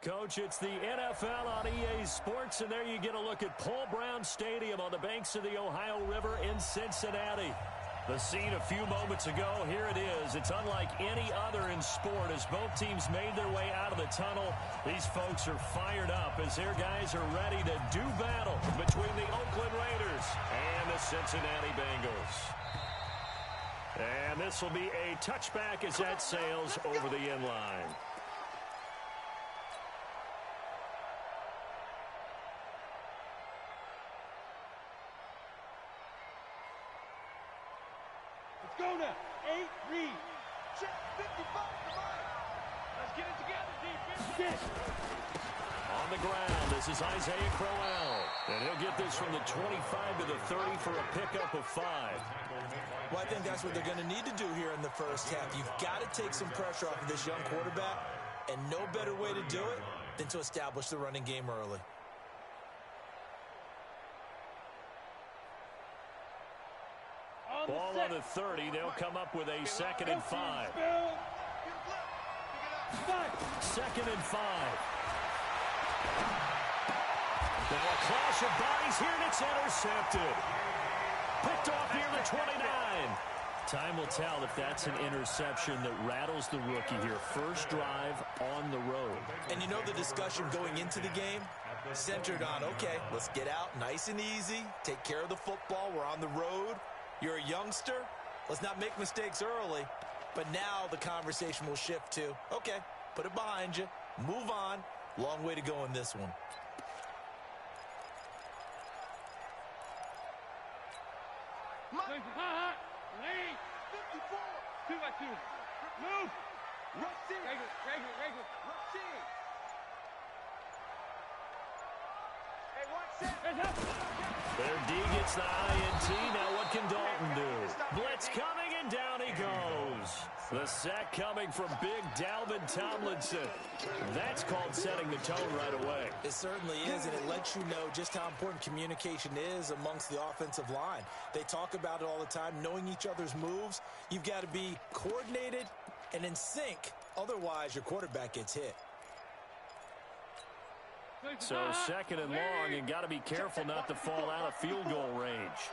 Coach, it's the NFL on EA Sports, and there you get a look at Paul Brown Stadium on the banks of the Ohio River in Cincinnati. The scene a few moments ago, here it is. It's unlike any other in sport as both teams made their way out of the tunnel. These folks are fired up as their guys are ready to do battle between the Oakland Raiders and the Cincinnati Bengals. And this will be a touchback as that sails over the end line. Go now. 8, read. Check 55 to Mike. Let's get it together, defense. On the ground, this is Isaiah Crowell. And he'll get this from the 25 to the 30 for a pickup of 5. Well, I think that's what they're going to need to do here in the first half. You've got to take some pressure off of this young quarterback, and no better way to do it than to establish the running game early. Ball on the 30. They'll come up with a 2nd and 5. 2nd and 5. Now a clash of bodies here, and it's intercepted. Picked off near the 29. Time will tell if that's an interception that rattles the rookie here. First drive on the road. And you know the discussion going into the game? Centered on, okay, let's get out nice and easy. Take care of the football. We're on the road. You're a youngster. Let's not make mistakes early. But now the conversation will shift to, okay, put it behind you. Move on. Long way to go in this one. Lead. 54. 2-by-2. Move. Rush in. Regular. Rush in. Hey, watch that. Their D gets the INT. Now what can Dalton do? Blitz coming, and down he goes. The sack coming from big Dalvin Tomlinson. That's called setting the tone right away. It certainly is, and it lets you know just how important communication is amongst the offensive line. They talk about it all the time, knowing each other's moves. You've got to be coordinated and in sync. Otherwise, your quarterback gets hit. So 2nd and long, and got to be careful not to fall out of field goal range.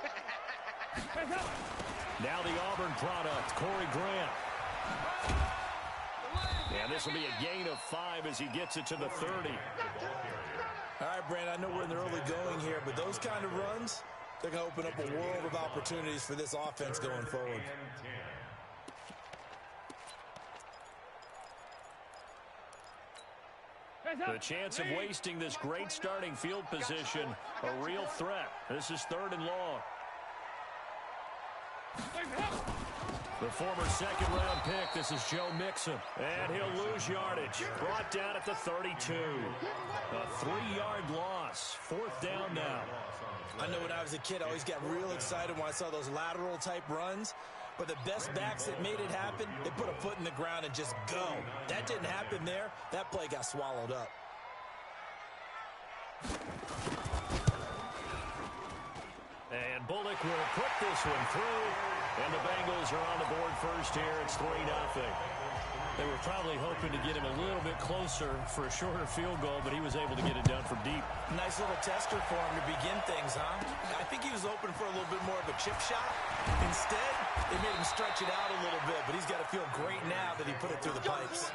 Now the Auburn product, Corey Graham. And this will be a gain of 5 as he gets it to the 30. All right, Brand, I know we're in the early going here, but those kind of runs, they're going to open up a world of opportunities for this offense going forward. The chance of wasting this great starting field position, a real threat. This is 3rd and long. The former 2nd-round pick, this is Joe Mixon. And he'll lose yardage. Brought down at the 32. A 3-yard loss. 4th down now. I know when I was a kid, I always got real excited when I saw those lateral-type runs. But the best backs that made it happen, they put a foot in the ground and just go. That didn't happen there. That play got swallowed up. And Bullock will put this one through. And the Bengals are on the board first here. It's 3-0. They were probably hoping to get him a little bit closer for a shorter field goal, but he was able to get it done from deep. Nice little tester for him to begin things, huh? I think he was open for a little bit more of a chip shot. Instead, they made him stretch it out a little bit, but he's got to feel great now that he put it through the pipes.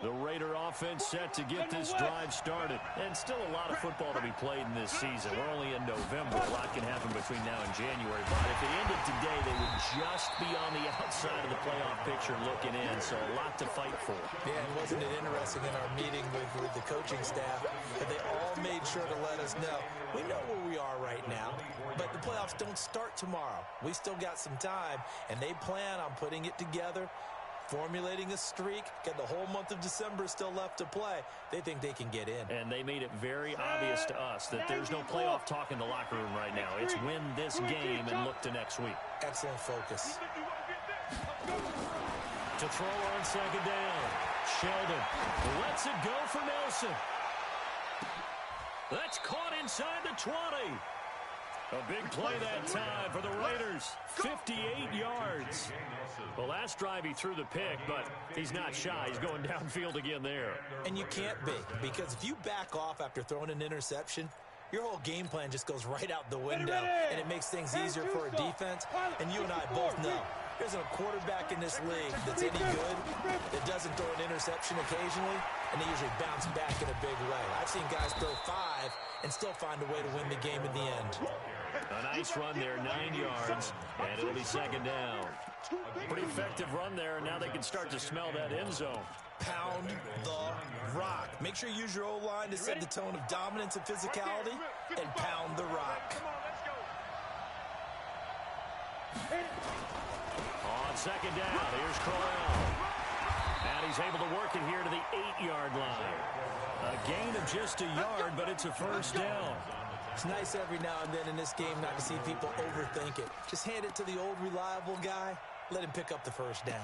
The Raider offense set to get this drive started. And still a lot of football to be played in this season. We're only in November. A lot can happen between now and January. But if it ended today, they would just be on the outside of the playoff picture looking in. So a lot to fight for. Yeah, and wasn't it interesting in our meeting with the coaching staff that they all made sure to let us know, we know where we are right now, but the playoffs don't start tomorrow. We still got some time, and they plan on putting it together, formulating a streak, got the whole month of December still left to play. They think they can get in. And they made it very obvious to us that there's no playoff talk in the locker room right now. It's win this game and look to next week. Excellent focus. To throw on second down. Sheldon lets it go for Nelson. That's caught inside the 20. A big play that time for the Raiders. 58 yards. The last drive he threw the pick, but he's not shy. He's going downfield again there. And you can't be, because if you back off after throwing an interception, your whole game plan just goes right out the window, and it makes things easier for a defense. And you and I both know there isn't a quarterback in this league that's any good that doesn't throw an interception occasionally, and they usually bounce back in a big way. I've seen guys throw 5 and still find a way to win the game in the end. A nice run there, 9 yards, and it'll be second down. Pretty effective run there, and now they can start to smell that end zone. Pound the rock. Make sure you use your O-line to set the tone of dominance and physicality, and pound the rock. On second down, here's Crowell. And he's able to work it here to the 8-yard line. A gain of just a yard, but it's a first down. It's nice every now and then in this game not to see people overthink it. Just hand it to the old reliable guy. Let him pick up the first down.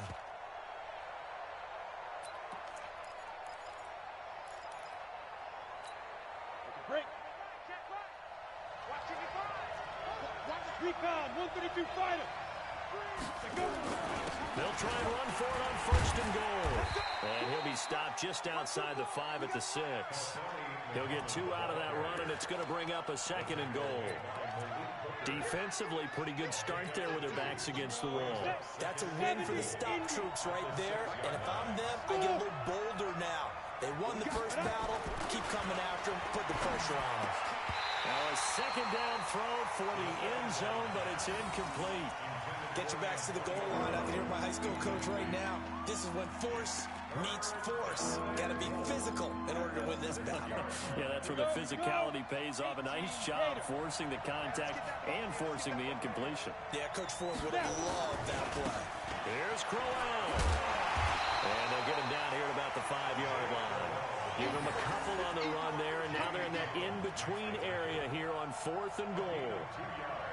Break. Recon, 132 fighter. They'll try and run for it on first and goal. And he'll be stopped just outside the 5 at the 6. He'll get 2 out of that run, and it's going to bring up a second and goal. Defensively, pretty good start there with their backs against the wall. That's a win for the stop troops right there. And if I'm them, I get a little bolder now. They won the first battle. Keep coming after them. Put the pressure on them. Now a second down throw for the end zone, but it's incomplete. Get your backs to the goal line. I can hear my high school coach right now. This is when force meets force. Got to be physical in order to win this battle. Yeah, that's where the physicality pays off. A nice job forcing the contact and forcing the incompletion. Yeah, Coach Ford would have loved that play. Here's Crowell. And they'll get him down here at about the 5-yard line. Give him a couple on the run there, and now they're in that in-between area here on 4th and goal.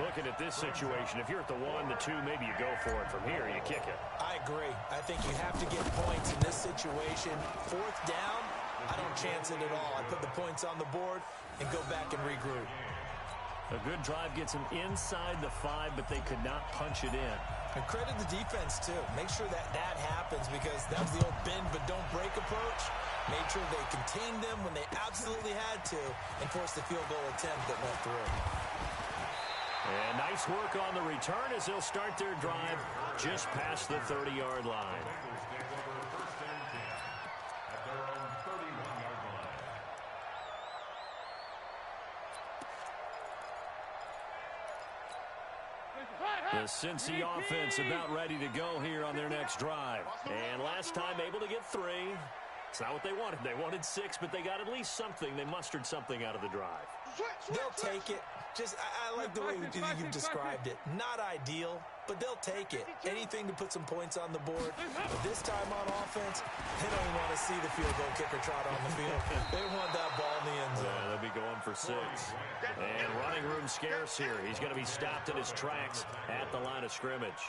Looking at this situation, if you're at the 1, the 2, maybe you go for it. From here, you kick it. I agree. I think you have to get points in this situation. 4th down, I don't chance it at all. I put the points on the board and go back and regroup. A good drive gets them inside the 5, but they could not punch it in. And credit the defense, too. Make sure that happens, because that was the old bend but don't break approach. Made sure they contained them when they absolutely had to and forced the field goal attempt that went through. And nice work on the return as they'll start their drive just past the 30-yard line. The Cincy offense about ready to go here on their next drive. And last time able to get 3. It's not what they wanted. They wanted 6, but they got at least something. They mustered something out of the drive. They'll take it. Just, I like the way you've described it. Not ideal, but they'll take it. Anything to put some points on the board. But this time on offense, they don't even want to see the field goal kicker trot on the field. They want that ball in the end zone. Yeah, they'll be going for 6. And running room scarce here. He's going to be stopped in his tracks at the line of scrimmage.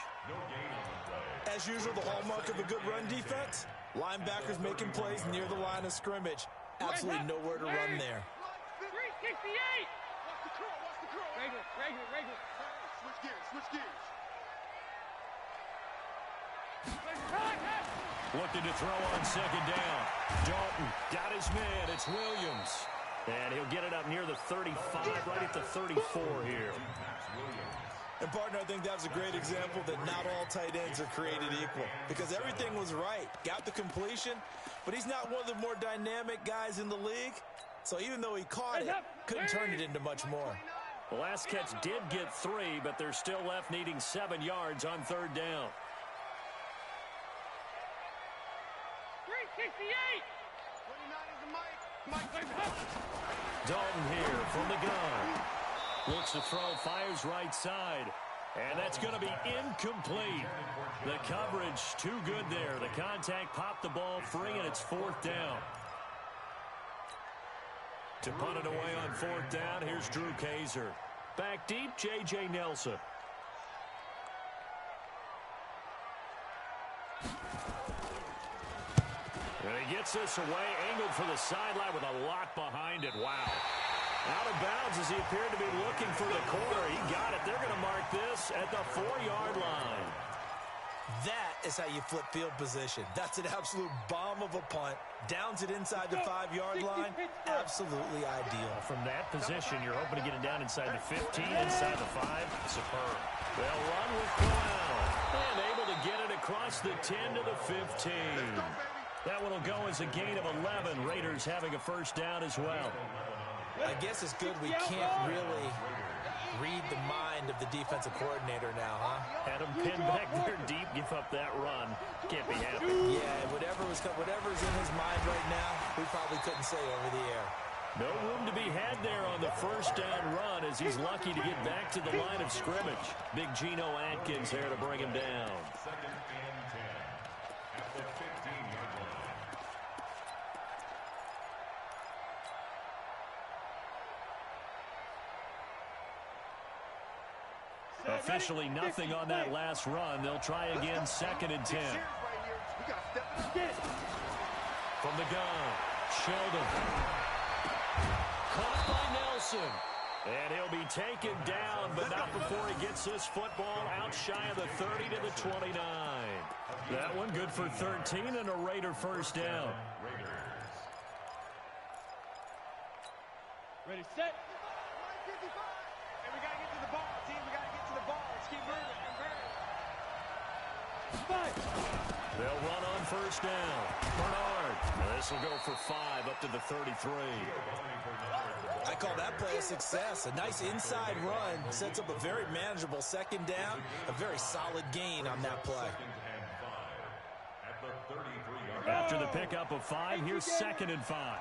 As usual, the hallmark of a good run defense, linebackers making plays near the line of scrimmage. Absolutely nowhere to run there. 368! Regular. Switch gears. Looking to throw on second down. Dalton got his man. It's Williams. And he'll get it up near the 35, right at the 34 here. And, partner, I think that was a great example that not all tight ends are created equal, because everything was right. Got the completion, but he's not one of the more dynamic guys in the league. So even though he caught it, couldn't turn it into much more. The last catch did get 3, but they're still left needing 7 yards on 3rd down. 368! Dalton here from the gun. Looks to throw, fires right side. And that's going to be incomplete. The coverage too good there. The contact popped the ball free, and it's 4th down. To punt it away on 4th down, here's Drew Kaiser. Back deep, J.J. Nelson. And he gets this away, angled for the sideline with a lot behind it. Wow. Out of bounds as he appeared to be looking for the corner. He got it. They're going to mark this at the 4-yard line. That is how you flip field position. That's an absolute bomb of a punt. Downs it inside the 5-yard line. Absolutely ideal. From that position, you're hoping to get it down inside the 15, inside the 5. Superb. They'll run with Corral. And able to get it across the 10 to the 15. That one will go as a gain of 11. Raiders having a first down as well. I guess it's good we can't really read the mind of the defensive coordinator now, huh? Had him pinned back there deep, give up that run. Can't be happy. Yeah, whatever's in his mind right now, we probably couldn't say over the air. No room to be had there on the first down run as he's lucky to get back to the line of scrimmage. Big Geno Atkins there to bring him down. Second and 10 at the 15-yard line. Officially nothing on that last run. They'll try again, second and 10. From the gun, Sheldon. Caught by Nelson. And he'll be taken down, but not before he gets this football out shy of the 30 to the 29. That one good for 13 and a Raider first down. Ready, set. And we got to get to the ball, team. We got to get to the ball. Let's keep moving. They'll run on first down. Bernard. This will go for 5 up to the 33. I call that play a success. A nice inside run sets up a very manageable second down. A very solid gain on that play. After the pickup of 5, here's second and 5.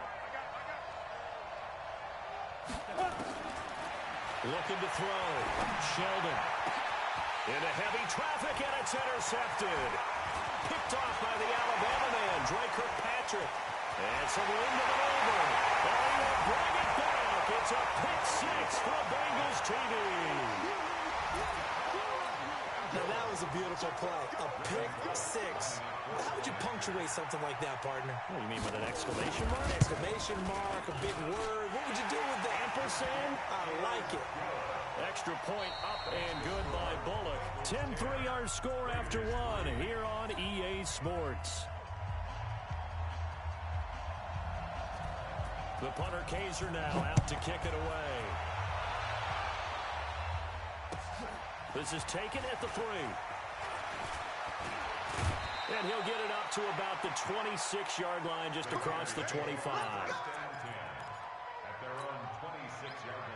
Looking to throw. Sheldon. Into heavy traffic, and it's intercepted. Picked off by the Alabama man, Dre Kirkpatrick. And some room to maneuver. And he will bring it back. It's a pick 6 for Bengals TV. Now that was a beautiful play. A pick 6. How would you punctuate something like that, partner? What do you mean with an exclamation mark? Exclamation mark, a big word. What would you do with that? Ampersand? I like it. Extra point up and good by Bullock. 10-3 our score after 1 here on EA Sports. The punter Kaiser now out to kick it away. This is taken at the 3. And he'll get it up to about the 26-yard line just across the 25. At their own 26-yard line.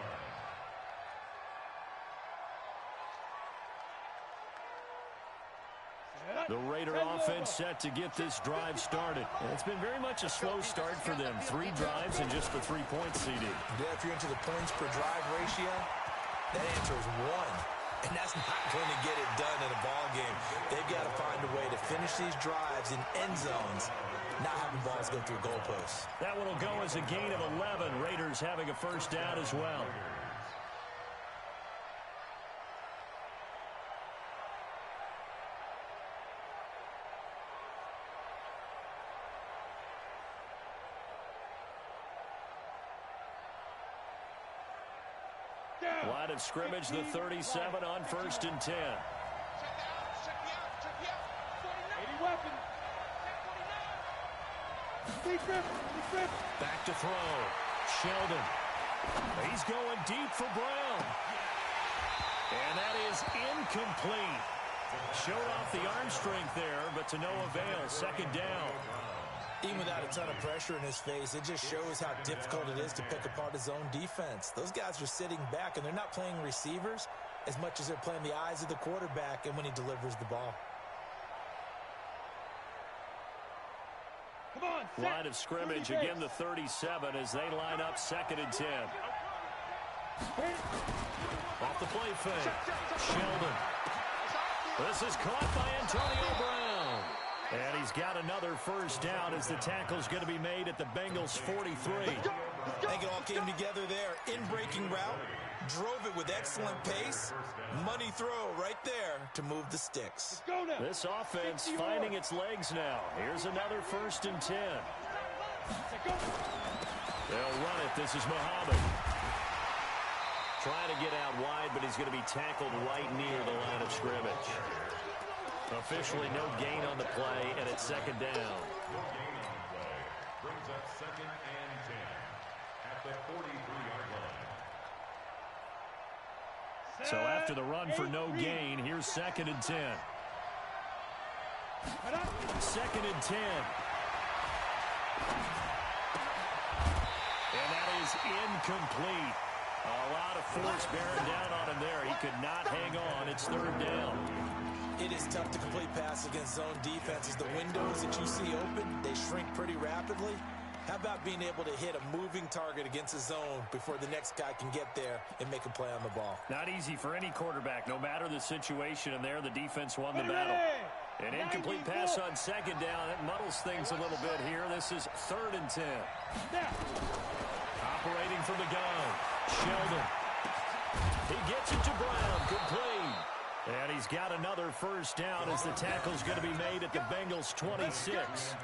The Raider offense set to get this drive started. And it's been very much a slow start for them. 3 drives and just the 3-point CD. Yeah, if you're into the points per drive ratio, that answer is 1. And that's not going to get it done in a ball game. They've got to find a way to finish these drives in end zones, not having balls go through goalposts. That one will go as a gain of 11. Raiders having a first down as well. Line of scrimmage, the 37 on first and 10. Back to throw. Sheldon. He's going deep for Brown. And that is incomplete. Showed off the arm strength there, but to no avail. Second down. Even without a ton of pressure in his face, it just shows how difficult it is to pick apart his own defense. Those guys are sitting back, and they're not playing receivers as much as they're playing the eyes of the quarterback and when he delivers the ball. Come on, line of scrimmage, again the 37 as they line up second and 10. Off the play fake. Sheldon. This is caught by Antonio Brown. And he's got another first down as the tackle's going to be made at the Bengals 43. I think it all came together there. In-breaking route, drove it with excellent pace. Money throw right there to move the sticks. This offense finding its legs now. Here's another 1st and 10. They'll run it. This is Muhammad. Trying to get out wide, but he's going to be tackled right near the line of scrimmage. Officially no gain on the play, and it's 2nd down. No gain on the play. Brings up 2nd and 10 at the 43-yard line. So after the run for no gain, here's 2nd and 10. 2nd and 10. And that is incomplete. A lot of force bearing down on him there. He could not hang on. It's 3rd down. It is tough to complete passes against zone defenses. The windows that you see open, they shrink pretty rapidly. How about being able to hit a moving target against a zone before the next guy can get there and make a play on the ball? Not easy for any quarterback, no matter the situation. And there, the defense won the battle. An incomplete pass on 2nd down. It muddles things a little bit here. This is 3rd and 10. Operating from the gun, Sheldon. He gets it to Brown, complete. And he's got another 1st down as the tackle's going to be made at the Bengals' 26.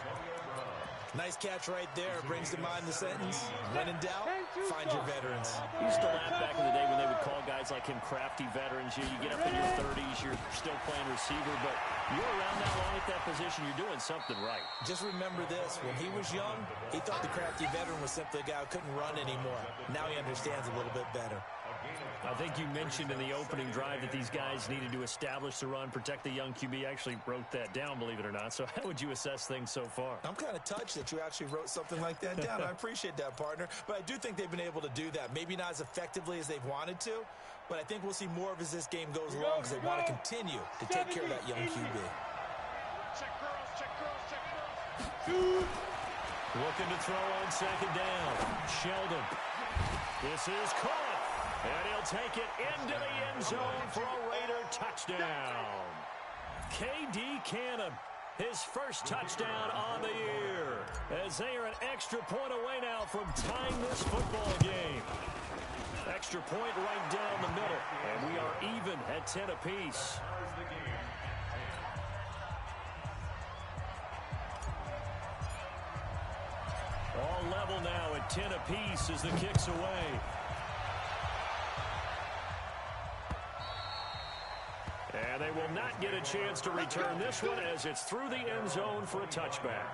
Nice catch right there. Brings to mind the sentence, when in doubt, find your veterans. Used to laugh back in the day when they would call guys like him crafty veterans. You get up in your 30s, you're still playing receiver, but you're around that long at that position, you're doing something right. Just remember this. When he was young, he thought the crafty veteran was simply a guy who couldn't run anymore. Now he understands a little bit better. I think you mentioned in the opening drive that these guys needed to establish the run, protect the young QB. Actually wrote that down, believe it or not. So how would you assess things so far? I'm kind of touched that you actually wrote something like that down. I appreciate that, partner. But I do think they've been able to do that. Maybe not as effectively as they've wanted to, but I think we'll see more of as this game goes along because they want to continue to take care of that young QB. Check girls, check girls, check girls. Looking to throw on 2nd down. Sheldon. This is caught. And he'll take it into the end zone for a Raider touchdown. K.D. Cannon, his 1st touchdown on the year, as they are an extra point away now from tying this football game. Extra point right down the middle, and we are even at 10 apiece. All level now at 10 apiece as the kick's away. And they will not get a chance to return this one as it's through the end zone for a touchback.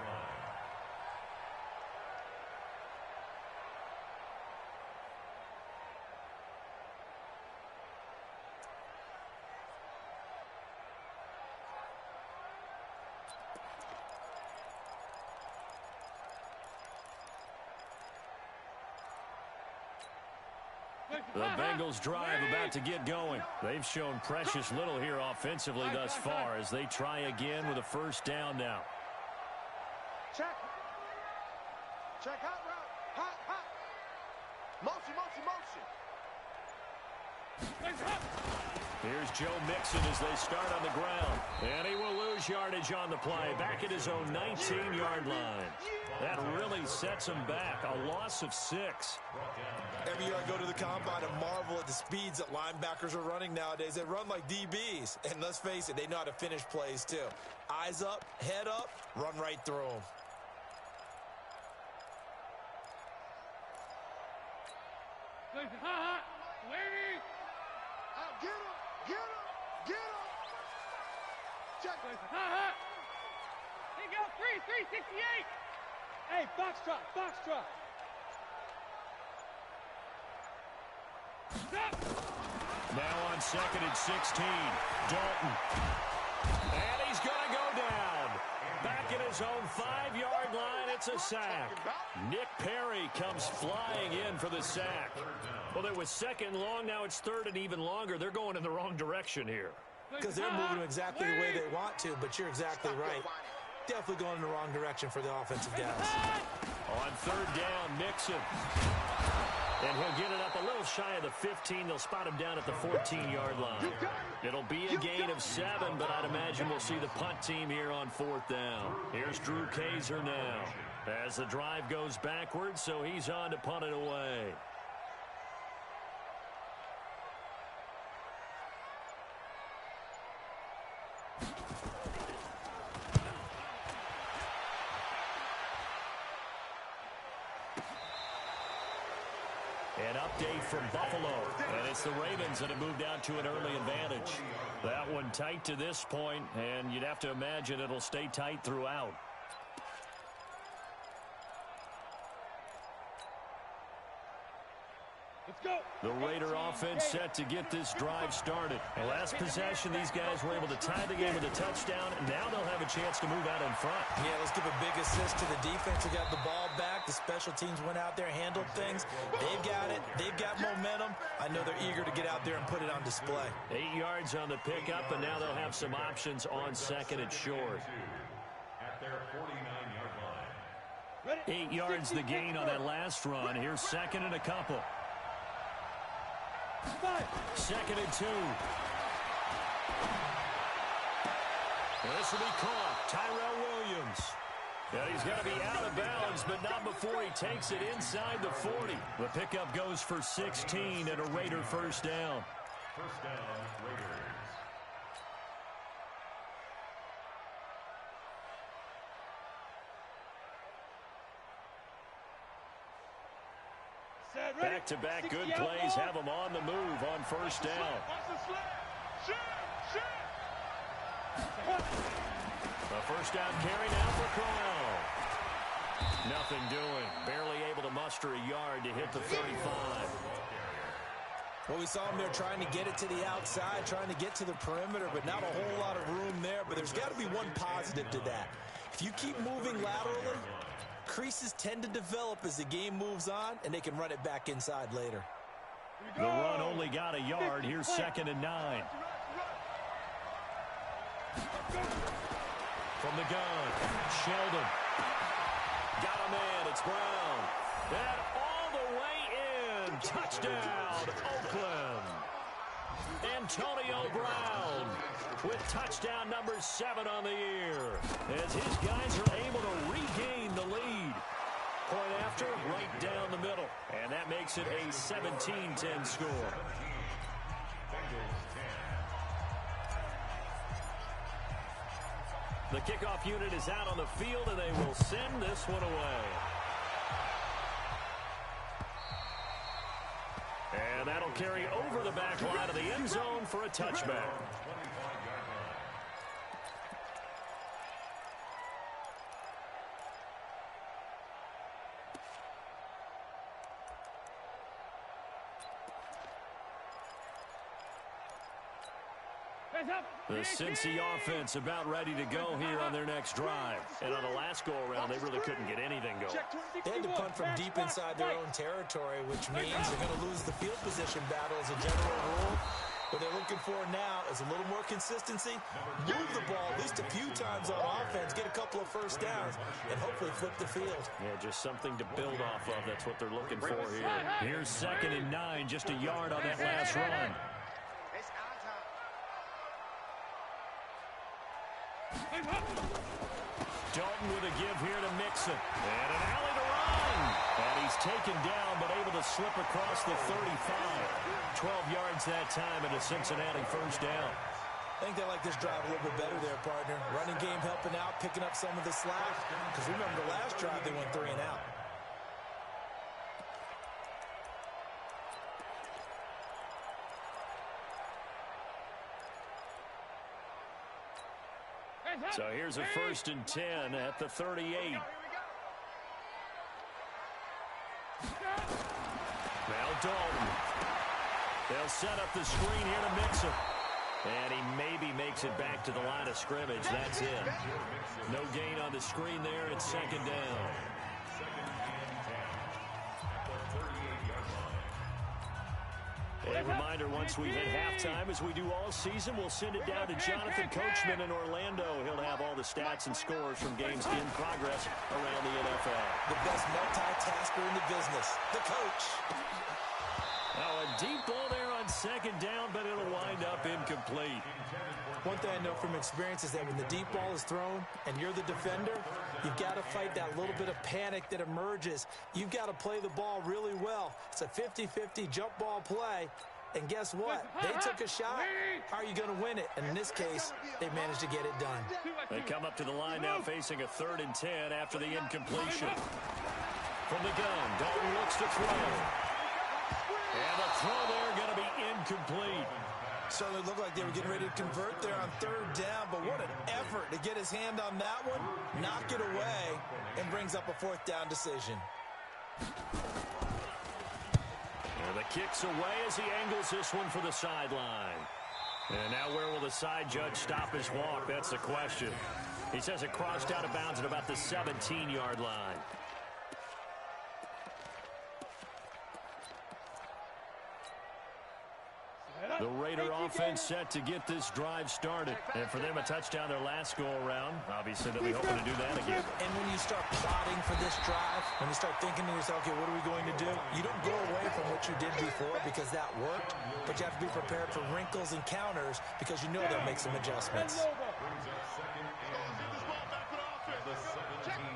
The Bengals drive about to get going. They've shown precious little here offensively thus far as they try again with a 1st down now. Check. Check hot route. Hot, hot. Motion, motion, motion. Here's Joe Mixon as they start on the ground. And he will lose yardage on the play. Back at his own 19-yard line. That really sets him back. A loss of 6. Every year I go to the combine and marvel at the speeds that linebackers are running nowadays. They run like DBs. And let's face it, they know how to finish plays too. Eyes up, head up, run right through them. Waiting. Get him, get him, get him. Check. He go 368. Hey, foxtrot, foxtrot. Now on 2nd and 16, Dalton. And he's going to go down. Back at his own 5-yard line, it's a sack. Nick Perry comes flying in for the sack. Well, it was 2nd long, now it's 3rd and even longer. They're going in the wrong direction here. Because they're moving exactly the way they want to, but you're exactly right. Definitely going in the wrong direction for the offensive guys. On 3rd down, Mixon. And he'll get it up a little shy of the 15. They'll spot him down at the 14-yard line. It'll be a gain of 7, but I'd imagine we'll see the punt team here on 4th down. Here's Drew Kaiser now as the drive goes backwards, so he's on to punt it away. day from Buffalo. And it's the Ravens that have moved out to an early advantage. That one tight to this point, and you'd have to imagine it'll stay tight throughout. Let's go. The Raider offense set to get this drive started. Last possession, these guys were able to tie the game with a touchdown, and now they'll have a chance to move out in front. Yeah, let's give a big assist to the defense who got the ball back. The special teams went out there, handled things. They've got it. They've got momentum. I know they're eager to get out there and put it on display. 8 yards on the pickup, and now they'll have some options on second and short. At their 49-yard line. 8 yards the gain on that last run. Here's second and a couple. 2nd and 2. This will be caught. Tyrell Williams. And he's got to be out of bounds, but not before he takes it inside the 40. The pickup goes for 16 and a Raider first down. First down, Raiders. Back-to-back good plays have them on the move on first down. A first down carry now for Crowell. Nothing doing. Barely able to muster a yard to hit the 35. Well, we saw him there trying to get it to the outside, trying to get to the perimeter, but not a whole lot of room there. But there's got to be one positive to that. If you keep moving laterally, creases tend to develop as the game moves on, and they can run it back inside later. The run only got a yard. Here's 2nd and 9. From the gun, Sheldon. Got a man. It's Brown. And all the way in. Touchdown, Oakland. Antonio Brown with touchdown number 7 on the year, as his guys are able to regain the lead. Point after, right down the middle, and that makes it a 17-10 score. The kickoff unit is out on the field, and they will send this one away. And that'll carry over the back line of the end zone for a touchback. The Cincy offense about ready to go here on their next drive. And on the last go-around, they really couldn't get anything going. They had to punt from deep inside their own territory, which means they're going to lose the field position battle as a general rule. What they're looking for now is a little more consistency, move the ball at least a few times on offense, get a couple of first downs, and hopefully flip the field. Yeah, just something to build off of. That's what they're looking for here. Here's 2nd and 9, just a yard on that last run. Dalton with a give here to Mixon. And an alley to run. And he's taken down, but able to slip across the 35. 12 yards that time, and a Cincinnati first down. I think they like this drive a little bit better there, partner. Running game helping out, picking up some of the slack. Because remember, the last drive they went 3 and out. So here's a 1st and 10 at the 38. Now Dalton. They'll set up the screen here to Mixon. And he maybe makes it back to the line of scrimmage. That's it. No gain on the screen there. It's 2nd down. A reminder, once we hit halftime, as we do all season, we'll send it down to Jonathan Coachman in Orlando. He'll have all the stats and scores from games in progress around the NFL. The best multitasker in the business, the coach. Now a deep ball there on 2nd down, but it'll wind up incomplete. One thing I know from experience is that when the deep ball is thrown and you're the defender, you've got to fight that little bit of panic that emerges. You've got to play the ball really well. It's a 50-50 jump ball play. And guess what? They took a shot. How are you going to win it? And in this case, they managed to get it done. They come up to the line now facing a 3rd and 10 after the incompletion. From the gun, Dalton looks to throw. throw there going to be incomplete. Certainly looked like they were getting ready to convert there on third down, but what an effort to get his hand on that one, knock it away, and brings up a fourth down decision. And the kick's away as he angles this one for the sideline. And now where will the side judge stop his walk? That's the question. He says it crossed out of bounds at about the 17-yard line. The Raider offense set to get this drive started. And for them, a touchdown their last go-around. Obviously, they'll be hoping to do that again. And when you start plotting for this drive, when you start thinking to yourself, okay, what are we going to do? You don't go away from what you did before because that worked, but you have to be prepared for wrinkles and counters because you know they'll make some adjustments.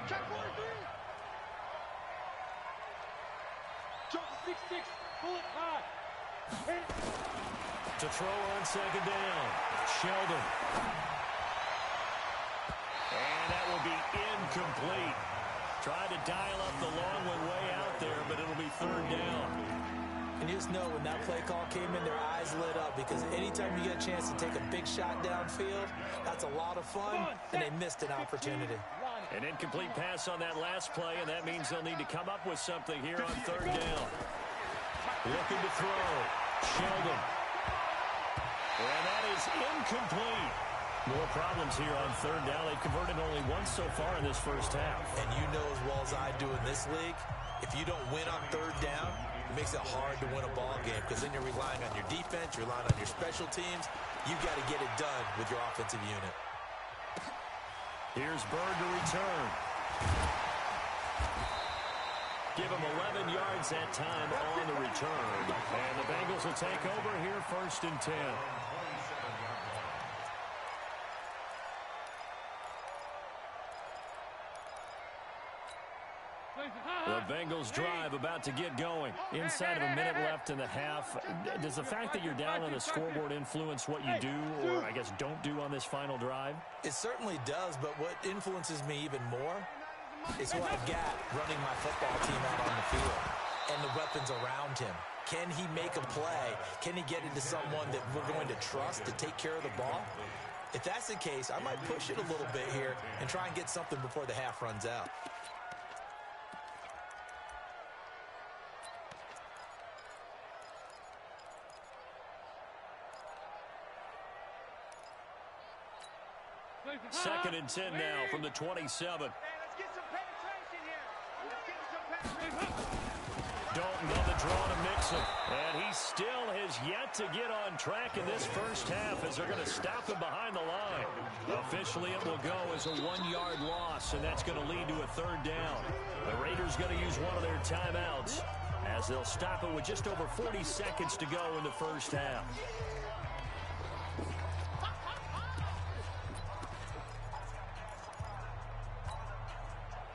Check 43. Jump to 6-6. Pull it high. To throw on second down, Sheldon. And that will be incomplete. Tried to dial up the long one way out there, but it'll be third down. And you just know when that play call came in, their eyes lit up because anytime you get a chance to take a big shot downfield, that's a lot of fun, and they missed an opportunity. An incomplete pass on that last play, and that means they'll need to come up with something here on third down. Looking to throw. Sheldon. And that is incomplete. More problems here on third down. They've converted only once so far in this first half. And you know as well as I do in this league, if you don't win on third down, it makes it hard to win a ball game because then you're relying on your defense, you're relying on your special teams. You've got to get it done with your offensive unit. Here's Bird to return. Give him 11 yards that time on the return. And the Bengals will take over here first and 10. The Bengals drive about to get going. Inside of a minute left in the half. Does the fact that you're down on the scoreboard influence what you do or, I guess, don't do on this final drive? It certainly does, but what influences me even more is who I've got running my football team out on the field and the weapons around him. Can he make a play? Can he get into someone that we're going to trust to take care of the ball? If that's the case, I might push it a little bit here and try and get something before the half runs out. Second and 10 now from the 27. Hey, let's get some penetration here. Let's get some penetration. Dalton on the draw to Mixon. And he still has yet to get on track in this first half as they're going to stop him behind the line. Officially, it will go as a 1-yard loss, and that's going to lead to a third down. The Raiders going to use one of their timeouts as they'll stop it with just over 40 seconds to go in the first half.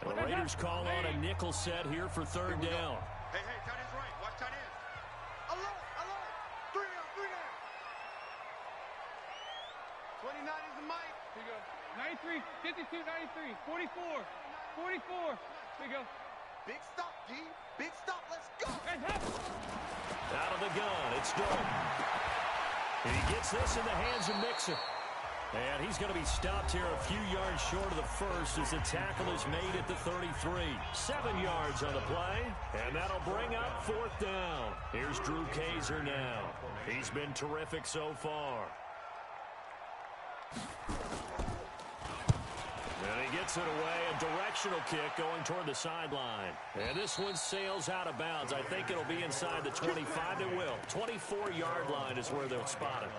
The Raiders call on a nickel set here for third down. Hey, tight end's right. Watch tight end. Alone. 3 down. 29 is the mic. Here you go. 93, 52, 93, 44. Here you go. Big stop, G. Big stop. Let's go. Out of the gun, it's Dalton. He gets this in the hands of Mixon. And he's going to be stopped here a few yards short of the first as the tackle is made at the 33. 7 yards on the play, and that'll bring up fourth down. Here's Drew Kaiser now. He's been terrific so far. And he gets it away, a directional kick going toward the sideline. And this one sails out of bounds. I think it'll be inside the 25. It will. 24-yard line is where they'll spot it.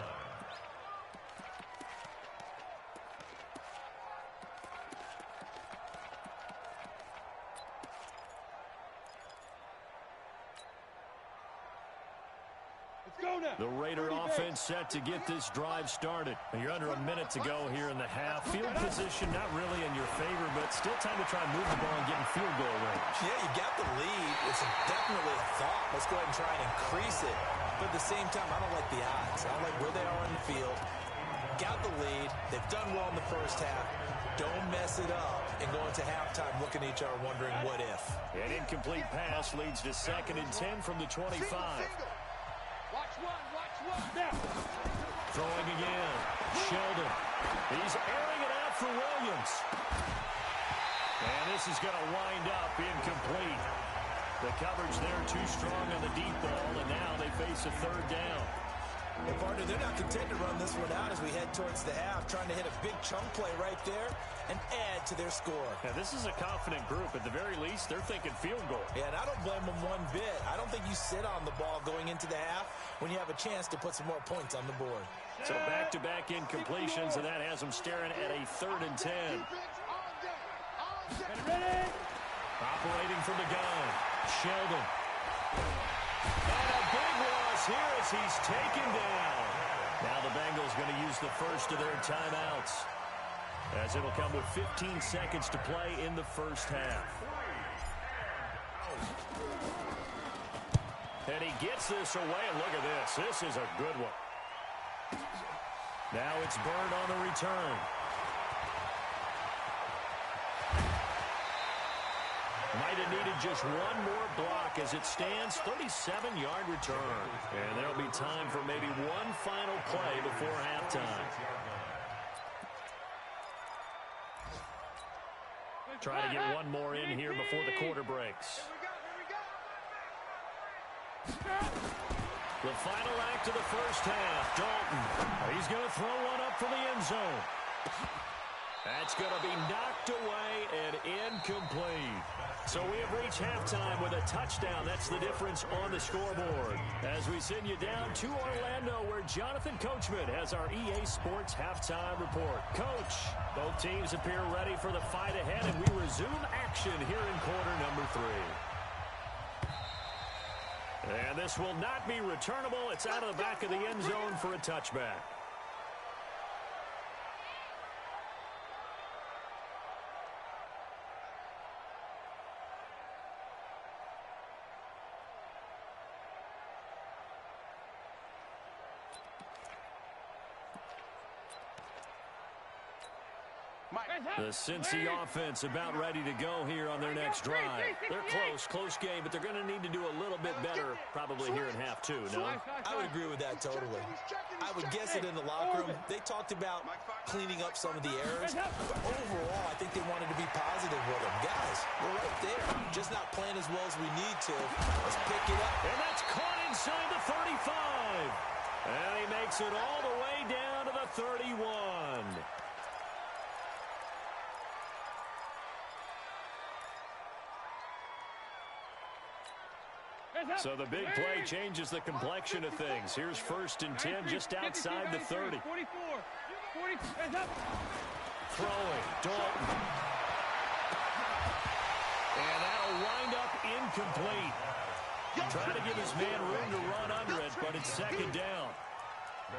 The Raider offense set to get this drive started. You're under a minute to go here in the half. Field position not really in your favor, but still time to try and move the ball and get in field goal range. Yeah, you got the lead. It's definitely a thought. Let's go ahead and try and increase it. But at the same time, I don't like the odds. I don't like where they are in the field. Got the lead. They've done well in the first half. Don't mess it up and go into halftime looking at each other wondering what if. An incomplete pass leads to second and 10 from the 25. Throwing again. Sheldon. He's airing it out for Williams. And this is going to wind up incomplete. The coverage there too strong on the deep ball, and now they face a third down. Well, partner, they're not content to run this one out as we head towards the half, trying to hit a big chunk play right there and add to their score. Now, this is a confident group. At the very least, they're thinking field goal. Yeah, and I don't blame them one bit. I don't think you sit on the ball going into the half when you have a chance to put some more points on the board. So back-to-back incompletions, and that has them staring at a 3rd and 10. Operating from the gun, Sheldon. And a big loss here as he's taken down. Now the Bengals going to use the first of their timeouts, as it'll come with 15 seconds to play in the first half. And he gets this away, and look at this. This is a good one. Now it's Bird on the return. Might have needed just one more block as it stands. 37-yard return. And there'll be time for maybe one final play before halftime. Try to get one more in here before the quarter breaks. The final act of the first half. Dalton. He's going to throw one up for the end zone. That's going to be knocked away and incomplete. So we have reached halftime with a touchdown. That's the difference on the scoreboard. As we send you down to Orlando, where Jonathan Coachman has our EA Sports halftime report. Coach, both teams appear ready for the fight ahead, and we resume action here in quarter number 3. And this will not be returnable. It's out of the back of the end zone for a touchback. The Cincy offense about ready to go here on their next drive. They're close game, but they're going to need to do a little bit better probably here in half 2, no? I would agree with that totally. I would guess it in the locker room. They talked about cleaning up some of the errors. But overall, I think they wanted to be positive with them. Guys, we're right there. Just not playing as well as we need to. Let's pick it up. And that's caught inside the 35. And he makes it all the way down to the 31. So the big play changes the complexion of things. Here's 1st and 10 just outside the 30. 44. Throwing, Dalton. And that'll wind up incomplete. Trying to give his man room to run under it, but it's 2nd down.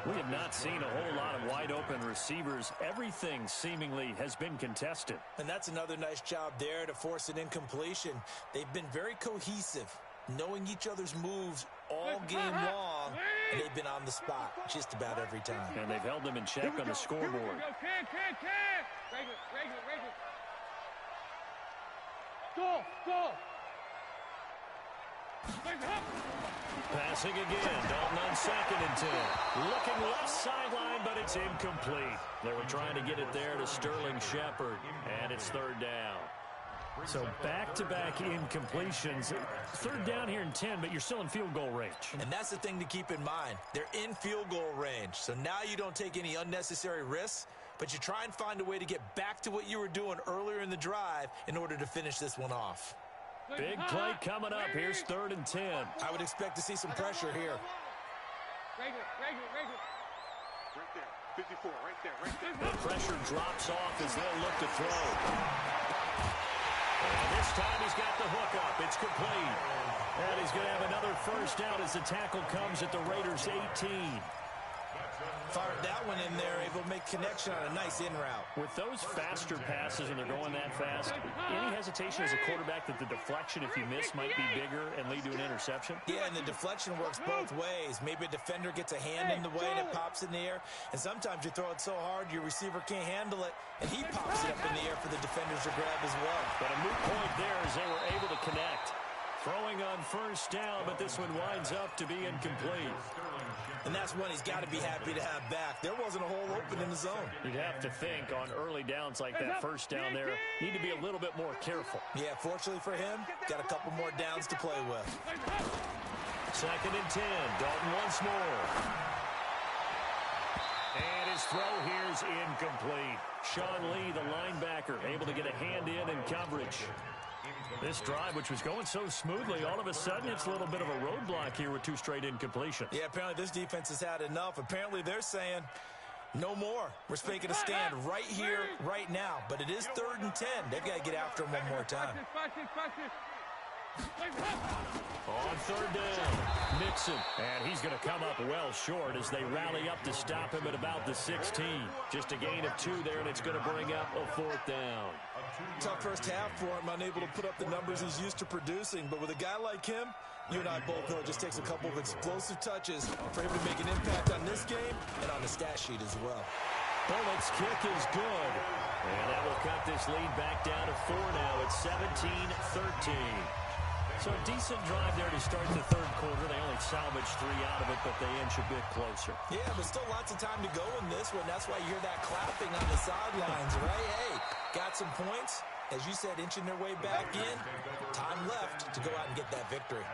We have not seen a whole lot of wide-open receivers. Everything seemingly has been contested. And that's another nice job there to force an incompletion. They've been very cohesive, knowing each other's moves all game long, and they've been on the spot just about every time. And they've held them in check on the scoreboard. Go. Passing again, Dalton on 2nd and 10. Looking left sideline, but it's incomplete. They were trying to get it there to Sterling Shepard, and it's 3rd down. So back-to-back incompletions. 3rd down here in 10, but you're still in field goal range. And that's the thing to keep in mind. They're in field goal range. So now you don't take any unnecessary risks, but you try and find a way to get back to what you were doing earlier in the drive in order to finish this one off. Big play coming up. Here's 3rd and 10. I would expect to see some pressure here. Right there. 54, right there. The pressure drops off as they'll look to throw. And this time he's got the hook up. It's complete. And he's going to have another 1st down as the tackle comes at the Raiders' 18. Fired that one in there, able to make connection on a nice in route. With those faster passes and they're going that fast, any hesitation as a quarterback that the deflection, if you miss, might be bigger and lead to an interception? Yeah, and the deflection works both ways. Maybe a defender gets a hand in the way and it pops in the air, and sometimes you throw it so hard your receiver can't handle it, and he pops it up in the air for the defenders to grab as well. But a moot point there as they were able to connect. Throwing on first down, but this one winds up to be incomplete. And that's one he's got to be happy to have back. There wasn't a hole open in the zone. You'd have to think on early downs like that first down there, need to be a little bit more careful. Yeah, fortunately for him, got a couple more downs to play with. 2nd and 10. Dalton once more. And his throw here's incomplete. Sean Lee, the linebacker, able to get a hand in coverage. This drive, which was going so smoothly, all of a sudden it's a little bit of a roadblock here with 2 straight incompletions. Yeah, apparently this defense has had enough. Apparently they're saying no more. We're making a stand right here, right now. But it is 3rd and 10. They've got to get after him one more time. On 3rd down, Mixon. And he's going to come up well short as they rally up to stop him at about the 16. Just a gain of 2 there, and it's going to bring up a 4th down. Tough first half for him, unable to put up the numbers he's used to producing. But with a guy like him, you and I both know it just takes a couple of explosive touches for him to make an impact on this game and on the stat sheet as well. Bullock's kick is good. And that will cut this lead back down to 4 now. It's 17-13. So a decent drive there to start the 3rd quarter. They only salvaged 3 out of it, but they inch a bit closer. Yeah, but still lots of time to go in this one. That's why you hear that clapping on the sidelines, right? Hey, got some points. As you said, inching their way back in. Time left to go out and get that victory.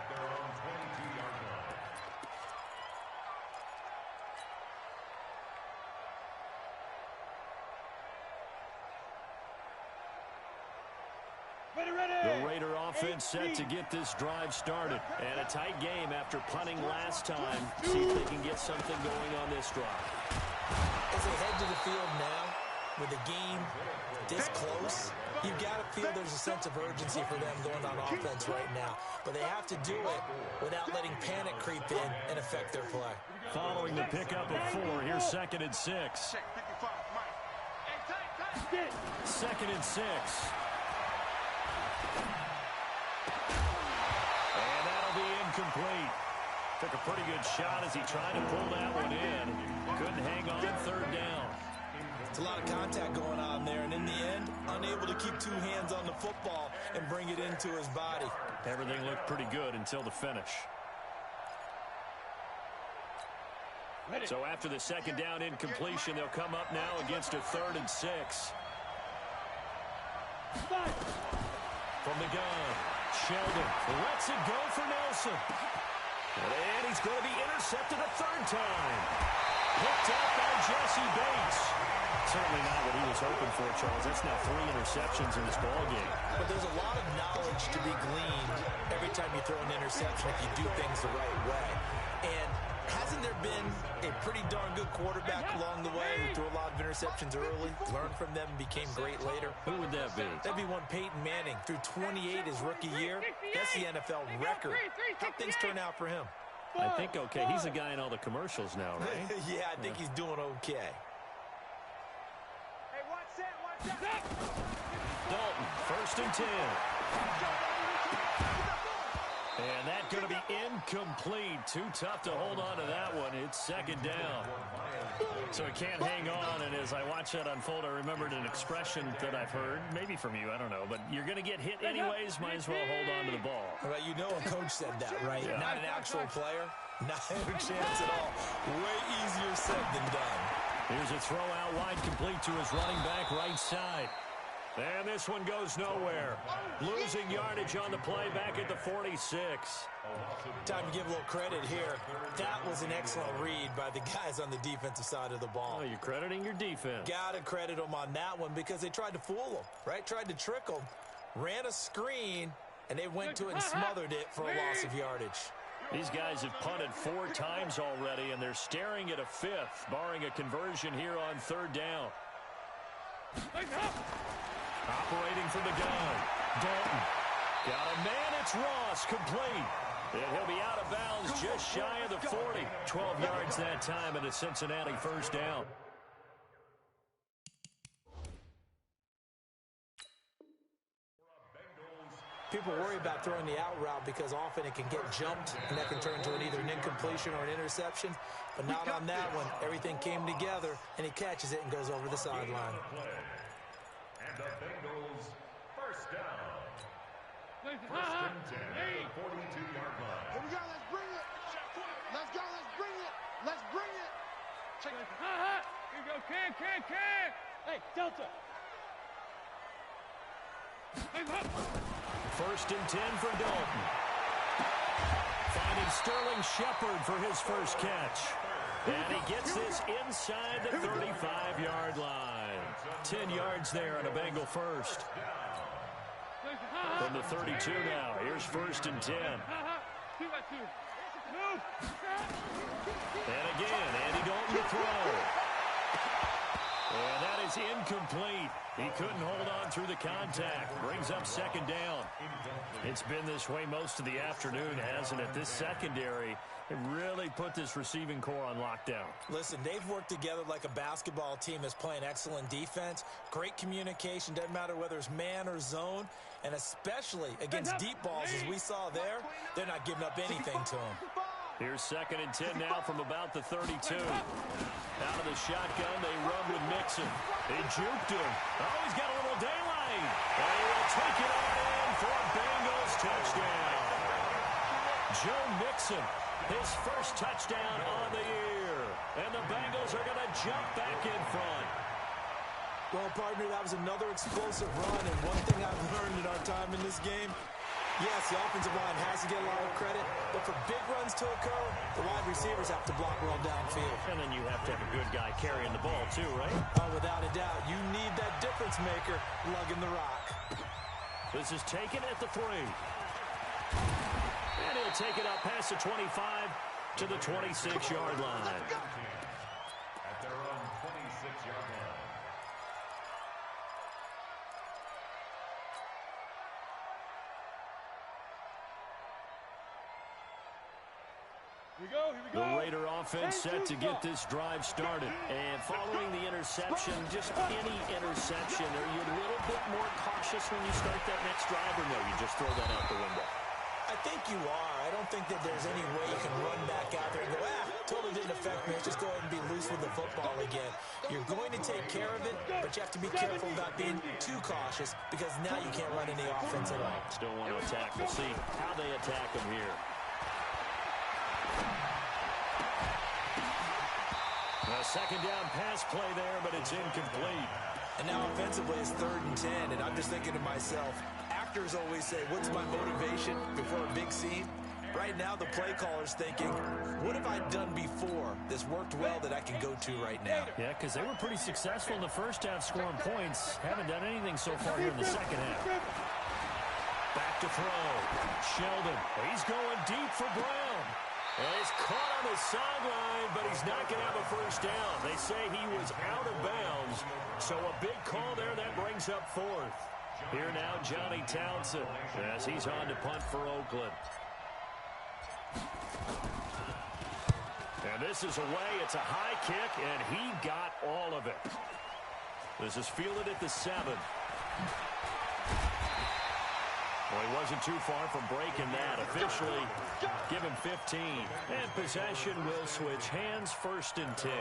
The Raider offense set to get this drive started. And a tight game after punting last time. See if they can get something going on this drive. As they head to the field now, with the game this close, you've got to feel there's a sense of urgency for them going on offense right now. But they have to do it without letting panic creep in and affect their play. Following the pickup of 4, here's 2nd and 6. 2nd and 6. And that'll be incomplete. Took a pretty good shot as he tried to pull that one in. Couldn't hang on 3rd down. It's a lot of contact going on there, and in the end, unable to keep 2 hands on the football and bring it into his body. Everything looked pretty good until the finish. So after the 2nd down incompletion, they'll come up now against a 3rd and 6. From the gun, Sheldon lets it go for Nelson. And he's going to be intercepted a 3rd time. Picked up by Jesse Bates. Certainly not what he was hoping for, Charles. That's now 3 interceptions in this ballgame. But there's a lot of knowledge to be gleaned every time you throw an interception if you do things the right way. And hasn't there been a pretty darn good quarterback along the way who threw a lot of interceptions early, learned from them, and became great later? Who would that be? That'd be one Peyton Manning. Threw 28 his rookie year. That's the NFL record. How'd things turn out for him? I think okay. He's a guy in all the commercials now, right? Yeah, I think he's doing okay. Dalton, 1st and 10. And that's going to be incomplete. Too tough to hold on to that one. It's 2nd down. So he can't hang on, and as I watch that unfold, I remembered an expression that I've heard, maybe from you, I don't know, but you're going to get hit anyways, might as well hold on to the ball. Well, you know a coach said that, right? Yeah. Not an actual player. Not a chance at all. Way easier said than done. Here's a throw out wide, complete to his running back right side. And this one goes nowhere. Losing yardage on the play back at the 46. Time to give a little credit here. That was an excellent read by the guys on the defensive side of the ball. Oh, you're crediting your defense. Gotta credit them on that one because they tried to fool them, right? Tried to trick them. Ran a screen, and they went to it and smothered it for a loss of yardage. These guys have punted 4 times already, and they're staring at a 5th, barring a conversion here on 3rd down. Operating from the gun, Dalton. Got a man, it's Ross, complete. And he'll be out of bounds just shy of the 40. 12 yards that time, and a Cincinnati 1st down. People worry about throwing the out route because often it can get jumped, and that can turn into either an incompletion or an interception. But not on that one. Everything came together, and he catches it and goes over the sideline. And the Bengals 1st down. First and 10 at the 42-yard line. Here we go, let's bring it. Let's go, let's bring it. Let's bring it. Check it. Here you go, Cam. Hey, Delta. First and 10 for Dalton. Finding Sterling Shepard for his first catch. And he gets this inside the 35-yard line. 10 yards there on a Bengal first. From the 32 now. Here's first and 10. 2-by-2. Move. And again, Andy Dalton to throw. And that is incomplete. He couldn't hold on through the contact. Brings up second down. It's been this way most of the afternoon, hasn't it? This secondary really put this receiving core on lockdown. Listen, they've worked together like a basketball team that's playing excellent defense. Great communication. Doesn't matter whether it's man or zone. And especially against deep balls, as we saw there, they're not giving up anything to them. Here's second and 10 now from about the 32. Out of the shotgun, they run with Mixon. They juked him. Oh, he's got a little daylight. And he will take it on in for a Bengals touchdown. Joe Mixon, his first touchdown on the year. And the Bengals are going to jump back in front. Well, partner, that was another explosive run. And one thing I've learned in our time in this game, yes, the offensive line has to get a lot of credit, but for big runs to occur, the wide receivers have to block well downfield. And then you have to have a good guy carrying the ball too, right? Oh, without a doubt. You need that difference maker lugging the rock. This is taken at the 3. And he'll take it up past the 25 to the 26-yard line. At their own 26-yard line. Here we go, here we go. The Raider offense set to get this drive started. And following the interception, just any interception, are you a little bit more cautious when you start that next drive, or no, you just throw that out the window? I think you are. I don't think that there's any way you can run back out there and go, totally didn't affect me. Just go ahead and be loose with the football again. You're going to take care of it, but you have to be careful about being too cautious because now you can't run any offense at all. Still want to attack. We'll see how they attack him here. A second down pass play there, but it's incomplete. And now offensively it's 3rd and 10, and I'm just thinking to myself, actors always say, what's my motivation before a big scene? Right now the play caller's thinking, what have I done before that's worked well that I can go to right now? Yeah, because they were pretty successful in the first half scoring points. Haven't done anything so far here in the second half. Back to throw. Sheldon. He's going deep for Brown. And he's caught on the sideline, but he's not going to have a first down. They say he was out of bounds. So a big call there that brings up 4th. Here now, Johnny Townsend, as he's on to punt for Oakland. And this is away. It's a high kick, and he got all of it. This is fielded at the 7. Well, he wasn't too far from breaking that. Officially, give him 15. And possession will switch hands, 1st and 10.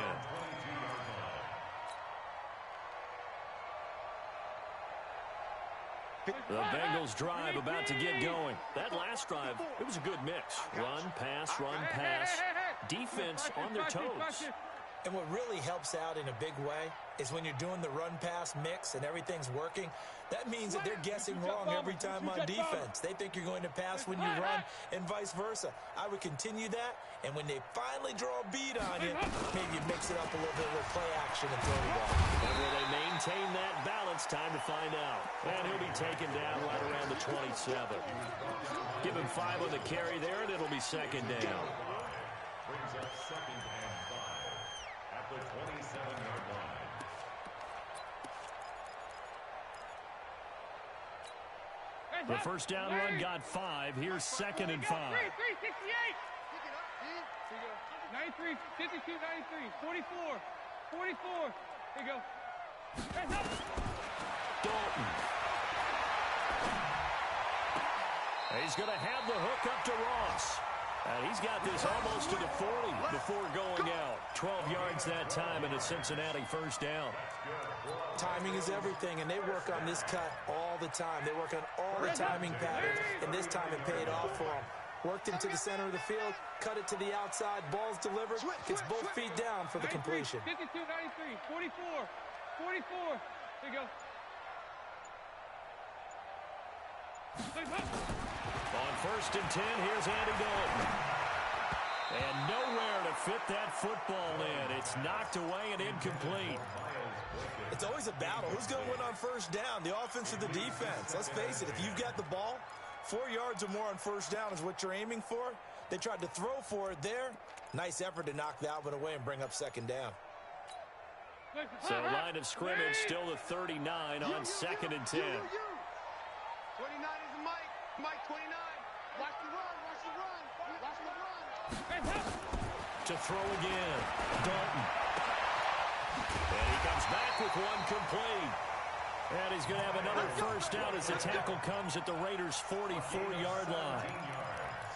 The Bengals drive about to get going. That last drive, it was a good mix. Run, pass, defense on their toes. And what really helps out in a big way is when you're doing the run-pass mix and everything's working, that means that they're guessing wrong every time on defense. They think you're going to pass when you run and vice versa. I would continue that, and when they finally draw a bead on you, maybe you mix it up a little bit with play action and throw the ball. And will they maintain that balance? Time to find out. And he'll be taken down right around the 27. Give him 5 on the carry there, and it'll be second down. Brings up 2nd and 5 at the 27-yard line. The first down run got 5. Here's 2nd and 5. 368. 93, 52, 93, 44, 44. Here you go. Dalton. He's going to have the hook up to Ross. And he's got this almost to the 40 before going out. 12 yards that time, and a Cincinnati first down. Timing is everything, and they work on this cut all all the time. They work on all the timing patterns, and this time it paid off for them. Worked into the center of the field, cut it to the outside, ball's delivered, gets both feet down for the completion. 52, 93, 44, 44. There you go. On 1st and 10, here's Andy Dalton. And nowhere to fit that football in. It's knocked away and incomplete. It's always a battle. Who's going to win on 1st down, the offense or the defense? Let's face it, if you've got the ball, 4 yards or more on 1st down is what you're aiming for. They tried to throw for it there. Nice effort to knock that one away and bring up 2nd down. So line of scrimmage still the 39 on 2nd and 10. 29 is Mike. Mike 29. Watch the run. Watch the run. Watch the run. To throw again. Dalton. And he comes back with one complete. And he's going to have another 1st down as the tackle comes at the Raiders' 44-yard line.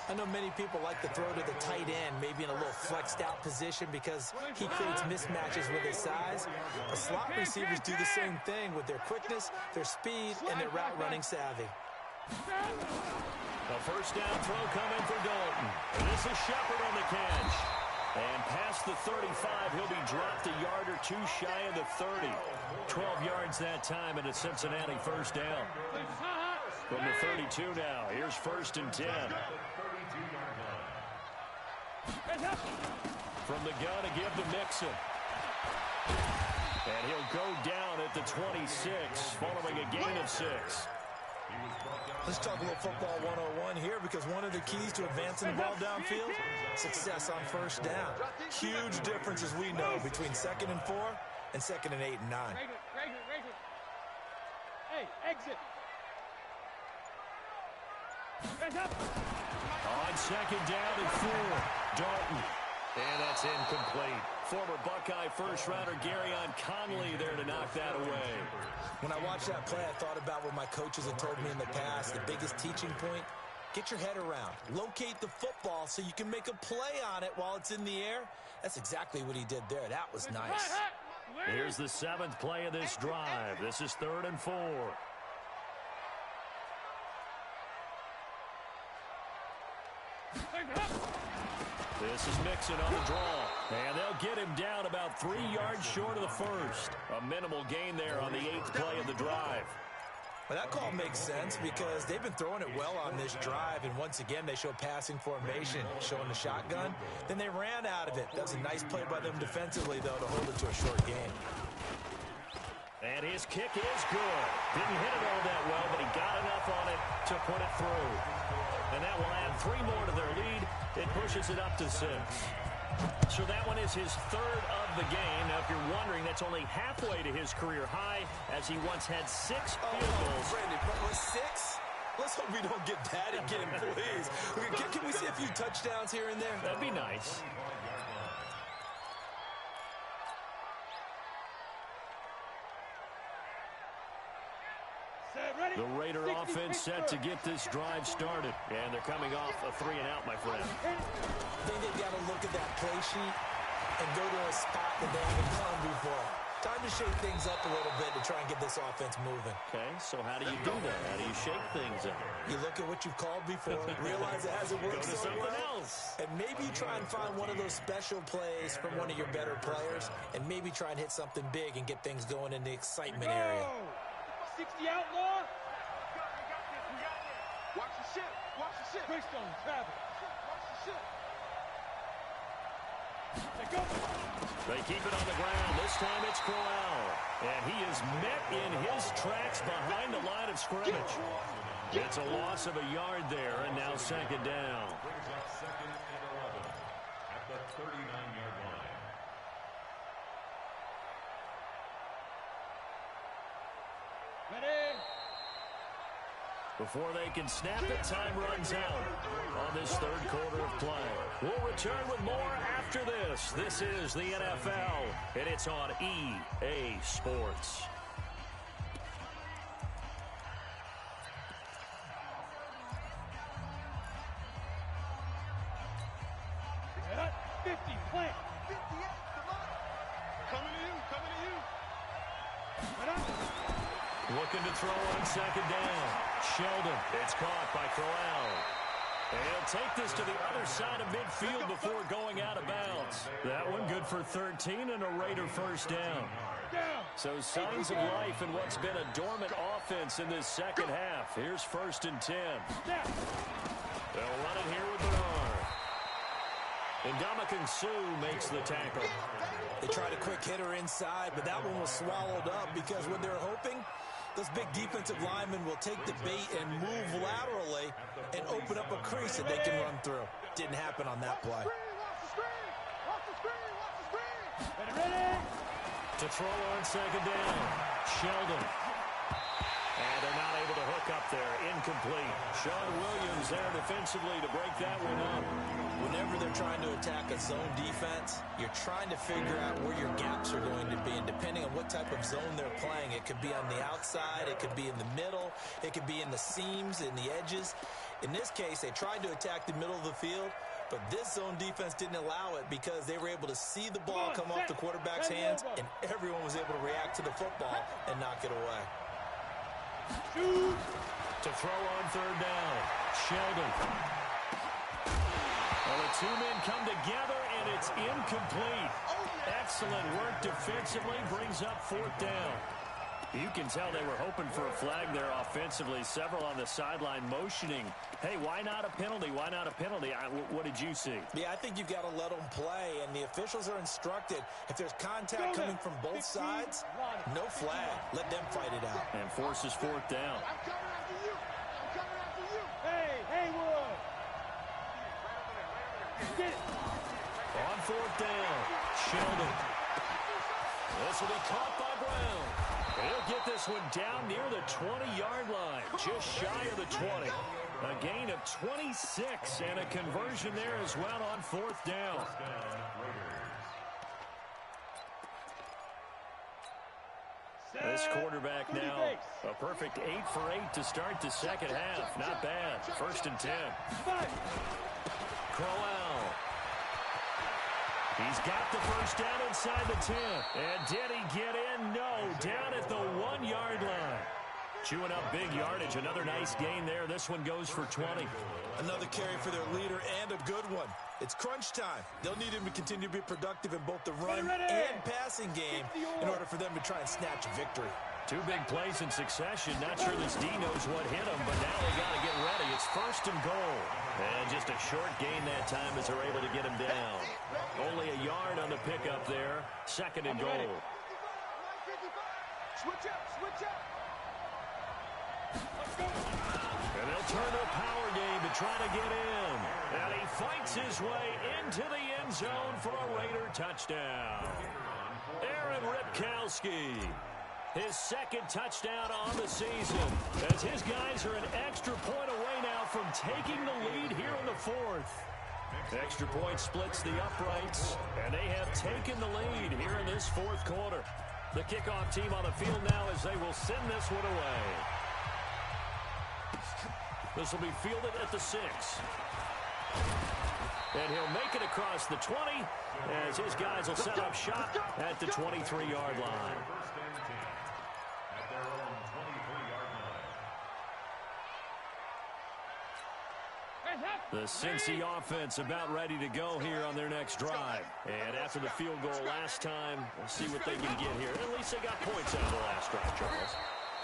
I know many people like to throw to the tight end, maybe in a little flexed out position because he creates mismatches with his size. The slot receivers do the same thing with their quickness, their speed, and their route running savvy. The 1st down throw coming for Dalton. This is Shepard on the catch. And past the 35, he'll be dropped a yard or 2 shy of the 30. 12 yards that time and a Cincinnati 1st down. From the 32 now, here's 1st and 10. From the gun to give to Mixon. And he'll go down at the 26, following a gain of 6. Let's talk a little football 101 here because one of the keys to advancing the ball downfield, success on 1st down. Huge difference, as we know, between 2nd and 4 and 2nd and 8 and 9. Regular. Hey, exit. On 2nd down and 4, Dalton. And that's incomplete. Former Buckeye 1st-rounder Garyon Conley there to knock that away. When I watched that play, I thought about what my coaches had told me in the past. The biggest teaching point, get your head around. Locate the football so you can make a play on it while it's in the air. That's exactly what he did there. That was nice. Here's the 7th play of this drive. This is 3rd and 4. This is Mixon on the draw. And they'll get him down about 3 yards short of the 1st. A minimal gain there on the 8th play of the drive. Well, that call makes sense because they've been throwing it well on this drive, and once again they show passing formation, showing the shotgun. Then they ran out of it. That was a nice play by them defensively, though, to hold it to a short gain. And his kick is good. Didn't hit it all that well, but he got enough on it to put it through. And that will add 3 more to their lead. It pushes it up to 6. So that one is his 3rd of the game. Now, if you're wondering, that's only halfway to his career high, as he once had 6 field goals. Brandon, but with 6? Let's hope we don't get that again, please. Can we see a few touchdowns here and there? That'd be nice. The Raider offense set to get this drive started. And they're coming off a 3-and-out, my friend. I think they've got to look at that play sheet and go to a spot that they haven't gone before. Time to shake things up a little bit to try and get this offense moving. Okay, so how do you do that? How do you shake things up? You look at what you've called before, realize it hasn't worked Go to so something well, else. and maybe you try and find one of those special plays from one of your better players, and maybe try and hit something big and get things going in the excitement area. 60 outlaw. Watch the ship. Watch the ship. Quickstone, Travis. Watch the ship. Let go. They keep it on the ground. This time it's Crowell. And he is met in his tracks behind the line of scrimmage. It's a loss of a yard there, and now 2nd down. Brings up 2nd and 11 at the 39-yard line. Ready. Before they can snap it, time runs out on this 3rd quarter of play. We'll return with more after this. This is the NFL, and it's on EA Sports. At 50, plant. 58, come on. Coming to you. Coming to you. Right on. Looking to throw on second down. Sheldon. It's caught by Crowell. And he'll take this to the other side of midfield before going out of bounds. That one good for 13 and a Raider first down. So signs of life in what's been a dormant offense in this second half. Here's 1st and 10. They'll run it here with Bernard. And Ndamukong Suh makes the tackle. They tried a quick hitter inside, but that one was swallowed up because what they were hoping, those big defensive linemen will take the bait and move laterally and open up a crease that they can run through. Didn't happen on that play. To throw on second down, Sheldon. And they're not able to hook up there. Incomplete. Sean Williams there defensively to break that one up. Whenever they're trying to attack a zone defense, you're trying to figure out where your gaps are going to be. And depending on what type of zone they're playing, it could be on the outside, it could be in the middle, it could be in the seams, in the edges. In this case, they tried to attack the middle of the field, but this zone defense didn't allow it because they were able to see the ball come off the quarterback's hands, and everyone was able to react to the football and knock it away. To throw on third down, Sheldon. Well, the two men come together, and it's incomplete. Excellent work defensively, brings up 4th down. You can tell they were hoping for a flag there offensively. Several on the sideline motioning, hey, why not a penalty? Why not a penalty? What did you see? Yeah, I think you've got to let them play, and the officials are instructed. If there's contact coming from both sides, no flag. Let them fight it out. And forces 4th down. I'm coming after you. I'm coming after you. Hey, Haywood. Get it. On 4th down, Sheldon. This will be caught by Brown. He'll get this one down near the 20-yard line, just shy of the 20. A gain of 26 and a conversion there as well on 4th down. This quarterback now, a perfect 8 for 8 to start the second half. Not bad. 1st and 10. Crowell. He's got the first down inside the 10. And did he get in? No. Down at the 1-yard line. Chewing up big yardage. Another nice gain there. This one goes for 20. Another carry for their leader and a good one. It's crunch time. They'll need him to continue to be productive in both the run and passing game in order for them to try and snatch a victory. 2 big plays in succession. Not sure this D knows what hit him, but now they got to get ready. It's 1st and goal. And just a short gain that time as they're able to get him down. Only a yard on the pickup there. 2nd and goal. Switch up, switch up. And they'll turn to a power game to try to get in. And he fights his way into the end zone for a Raider touchdown. Aaron Ripkowski. His 2nd touchdown on the season, as his guys are an extra point away now from taking the lead here in the 4th. Extra point splits the uprights, and they have taken the lead here in this 4th quarter. The kickoff team on the field now as they will send this one away. This will be fielded at the 6. And he'll make it across the 20 as his guys will set up shop at the 23-yard line. The Cincy offense about ready to go here on their next drive. And after the field goal last time, we'll see what they can get here. At least they got points out of the last drive, Charles.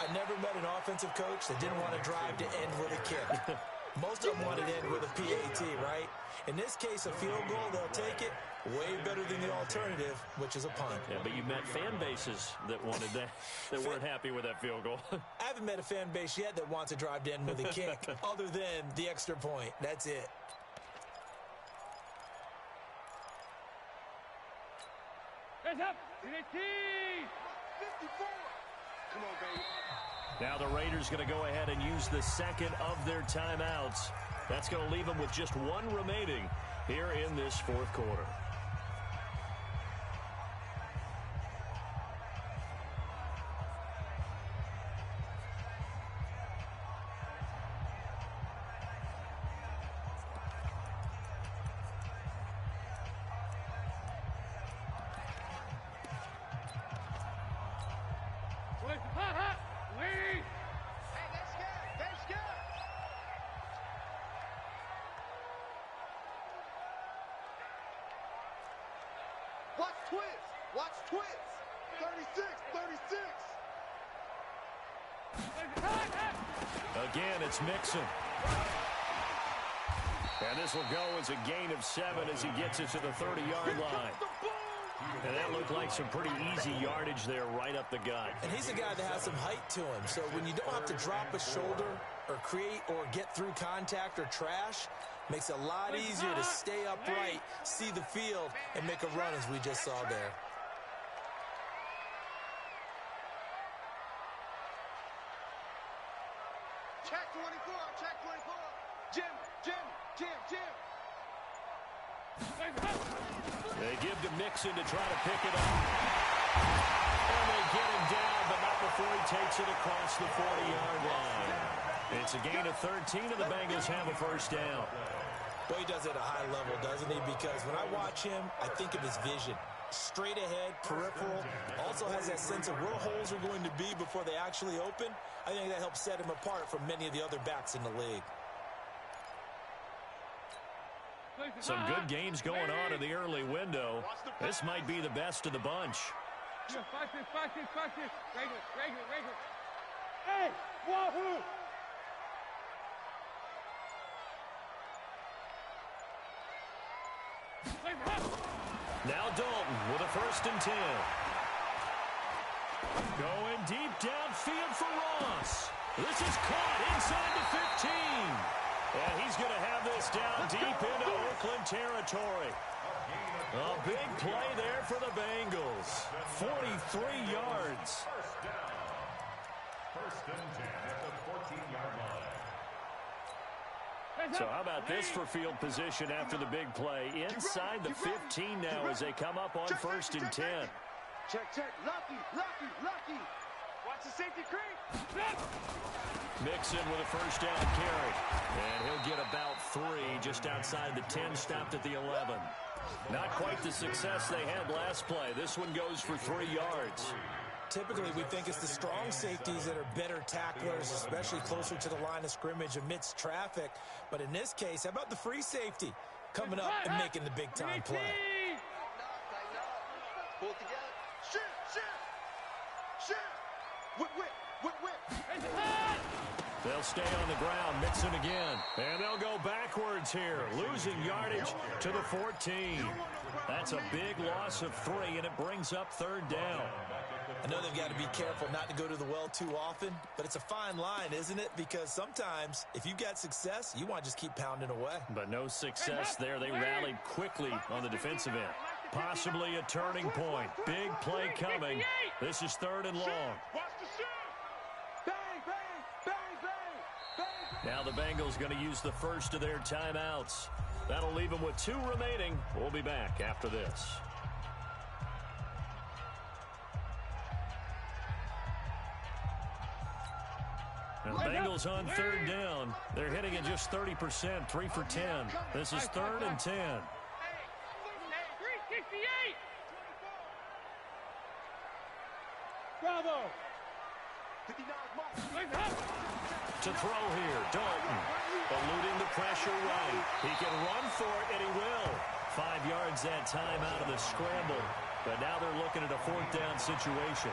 I never met an offensive coach that didn't want to drive to end with a kick. Most of them wanted to end with a PAT, right? In this case, a field goal, they'll take it. Way better than the alternative, which is a punt. Yeah, but you met fan bases that wanted that, that weren't happy with that field goal. I haven't met a fan base yet that wants to drive to end with a kick, other than the extra point. That's it. Hands up to the team. 54. Come on, baby. Now the Raiders going to go ahead and use the 2nd of their timeouts. That's going to leave them with just 1 remaining here in this 4th quarter. Hot, hot. Wait. Watch twist. Watch twist. 36, 36. Again, it's Mixon. And this will go as a gain of 7 as he gets it to the 30-yard line. And that looked like some pretty easy yardage there right up the gut. And he's a guy that has some height to him. So when you don't have to drop a shoulder or create or get through contact or trash, makes it a lot easier to stay upright, see the field, and make a run as we just saw there. Check 24, check 24. Jim, Jim, Jim, Jim. They give to Mixon to try to pick it up. And they get him down, but not before he takes it across the 40-yard line. It's a gain of 13, and the Bengals have a first down. Well, he does it at a high level, doesn't he? Because when I watch him, I think of his vision. Straight ahead, peripheral, also has that sense of where holes are going to be before they actually open. I think that helps set him apart from many of the other backs in the league. Some good games going on in the early window. This might be the best of the bunch. Watch this. Regular. Hey, wahoo! Now Dalton with a 1st and 10. Going deep downfield for Ross. This is caught inside the 15. And he's going to have this down deep into Oakland territory. A big play there for the Bengals. 43 yards. First down. 1st and 10 at the 14-yard line. So how about this for field position after the big play? Inside the 15 now as they come up on 1st and 10. Check. Lucky. Watch the safety creep. Mixon with a 1st down carry. And he'll get about 3 just outside the 10, stopped at the 11. Not quite the success they had last play. This one goes for 3 yards. Typically, we think it's the strong safeties that are better tacklers, especially closer to the line of scrimmage amidst traffic. But in this case, how about the free safety coming up and making the big-time play? Pull it together. Shit. Whip. They'll stay on the ground. Mixon again. And they'll go backwards here. Losing yardage to the 14. That's a big loss of 3, and it brings up 3rd down. I know they've got to be careful not to go to the well too often, but it's a fine line, isn't it? Because sometimes, if you've got success, you want to just keep pounding away. But no success there. They rallied quickly on the defensive end. Possibly a turning point. Big play coming. This is 3rd and long. Watch the shoot. Bang. Now the Bengals going to use the first of their timeouts. That'll leave them with 2 remaining. We'll be back after this. And Bengals on 3rd down. They're hitting at just 30%, 3 for 10. This is 3rd and 10. 368. Bravo. To throw here, Dalton. Eluding the pressure right. He can run for it, and he will. 5 yards that time out of the scramble. But now they're looking at a 4th down situation.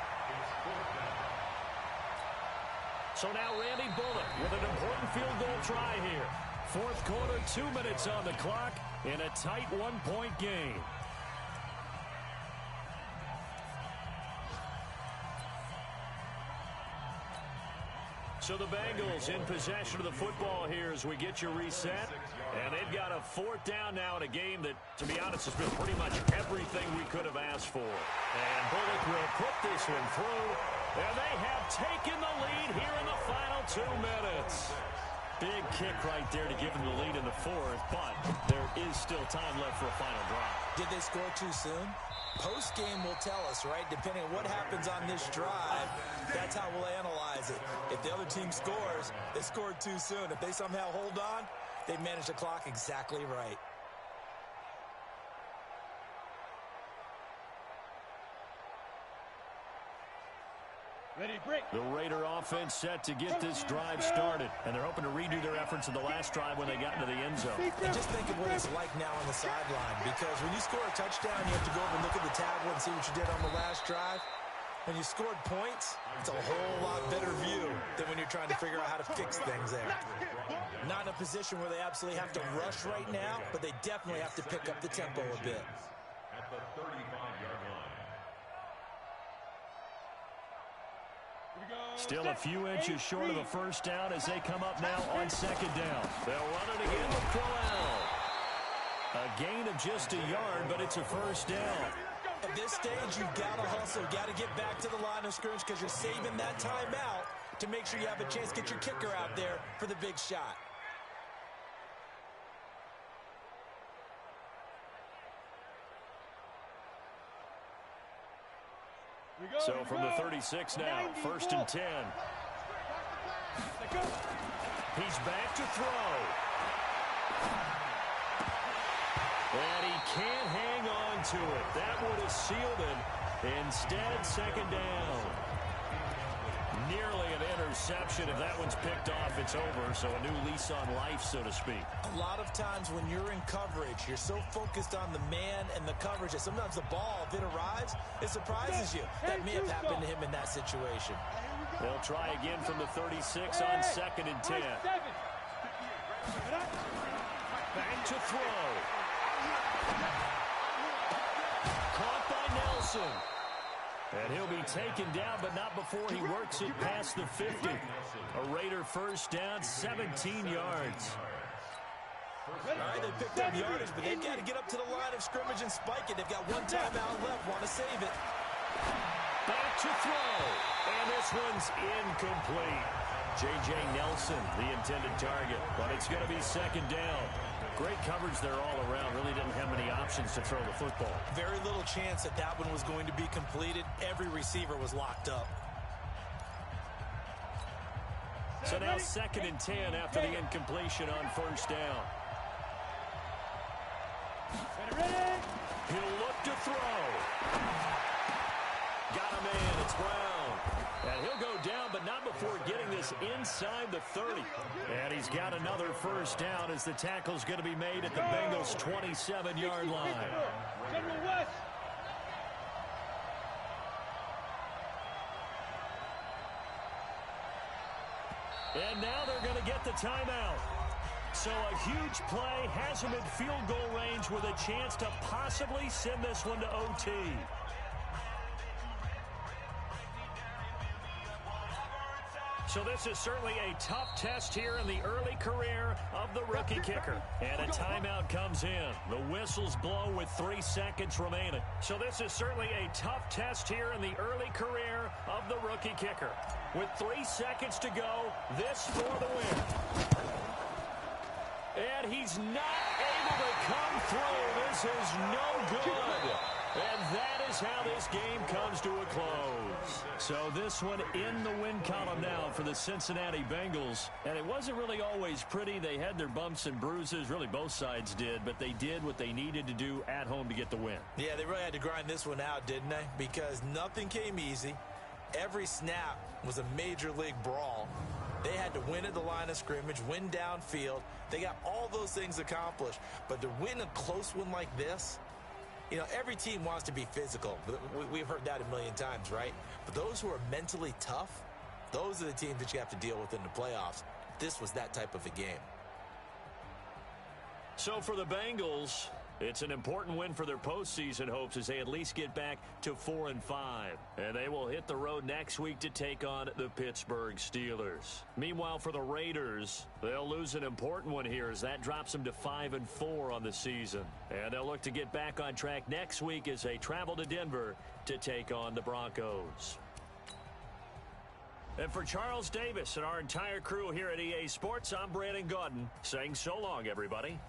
So now Randy Bullock with an important field goal try here. 4th quarter, 2 minutes on the clock in a tight 1-point game. So the Bengals in possession of the football here as we get you reset. And they've got a 4th down now in a game that, to be honest, has been pretty much everything we could have asked for. And Bullock will put this one through. And they have taken the lead here in the final 2 minutes. Big kick right there to give them the lead in the 4th, but there is still time left for a final drive. Did they score too soon? Post-game will tell us, right? Depending on what happens on this drive, that's how we'll analyze it. If the other team scores, they scored too soon. If they somehow hold on, they manage the clock exactly right. Ready, break. The Raider offense set to get this drive started. and they're hoping to redo their efforts in the last drive when they got into the end zone. And just think of what it's like now on the sideline, because when you score a touchdown, you have to go over and look at the tablet and see what you did on the last drive. When you scored points, it's a whole lot better view than when you're trying to figure out how to fix things there. Not in a position where they absolutely have to rush right now, but they definitely have to pick up the tempo a bit. At the 35-yard line. Still a few inches short of a first down as they come up now on second down. They'll run it again with Crowell. A gain of just a yard, but it's a first down. At this stage, you've got to hustle, got to get back to the line of scrimmage because you're saving that timeout to make sure you have a chance to get your kicker out there for the big shot. So from the 36 now, first and 10. He's back to throw. And he can't hang on to it. That would have sealed it. Instead, second down. Nearly an interception. If that one's picked off, it's over. So a new lease on life, so to speak. A lot of times when you're in coverage, you're so focused on the man and the coverage that sometimes the ball, if it arrives, it surprises you. That may have happened to him in that situation. They'll try again from the 36 on second and 10. Back to throw. Caught by Nelson. And he'll be taken down, but not before he works it past the 50. A Raider first down, 17 yards. All right, they picked up yardage, but they've got to get up to the line of scrimmage and spike it. They've got one timeout left, want to save it. Back to throw. And this one's incomplete. J.J. Nelson, the intended target, but it's going to be second down. Great coverage there all around. Really didn't have many options to throw the football. Very little chance that that one was going to be completed. Every receiver was locked up. So now second and 10 after the incompletion on first down. He'll look to throw. Got a man. It's Brown. And he'll go down, but not before getting this inside the 30. And he's got another first down as the tackle's going to be made at the Bengals' 27-yard line. General West. And now they're going to get the timeout. So a huge play has him in field goal range with a chance to possibly send this one to OT. So this is certainly a tough test here in the early career of the rookie kicker. And a timeout comes in. The whistles blow with 3 seconds remaining. So this is certainly a tough test here in the early career of the rookie kicker. With 3 seconds to go, this for the win. And he's not able to come through. This is no good. And that is how this game comes to a close. So this one in the win column now for the Cincinnati Bengals. And it wasn't really always pretty. They had their bumps and bruises. Really, both sides did. But they did what they needed to do at home to get the win. Yeah, they really had to grind this one out, didn't they? Because nothing came easy. Every snap was a major league brawl. They had to win at the line of scrimmage, win downfield. They got all those things accomplished. But to win a close one like this, you know, every team wants to be physical. We've heard that a million times, right? But those who are mentally tough, those are the teams that you have to deal with in the playoffs. This was that type of a game. So for the Bengals, it's an important win for their postseason hopes as they at least get back to 4-5. And they will hit the road next week to take on the Pittsburgh Steelers. Meanwhile, for the Raiders, they'll lose an important one here as that drops them to 5-4 on the season. And they'll look to get back on track next week as they travel to Denver to take on the Broncos. And for Charles Davis and our entire crew here at EA Sports, I'm Brandon Gaudin saying so long, everybody.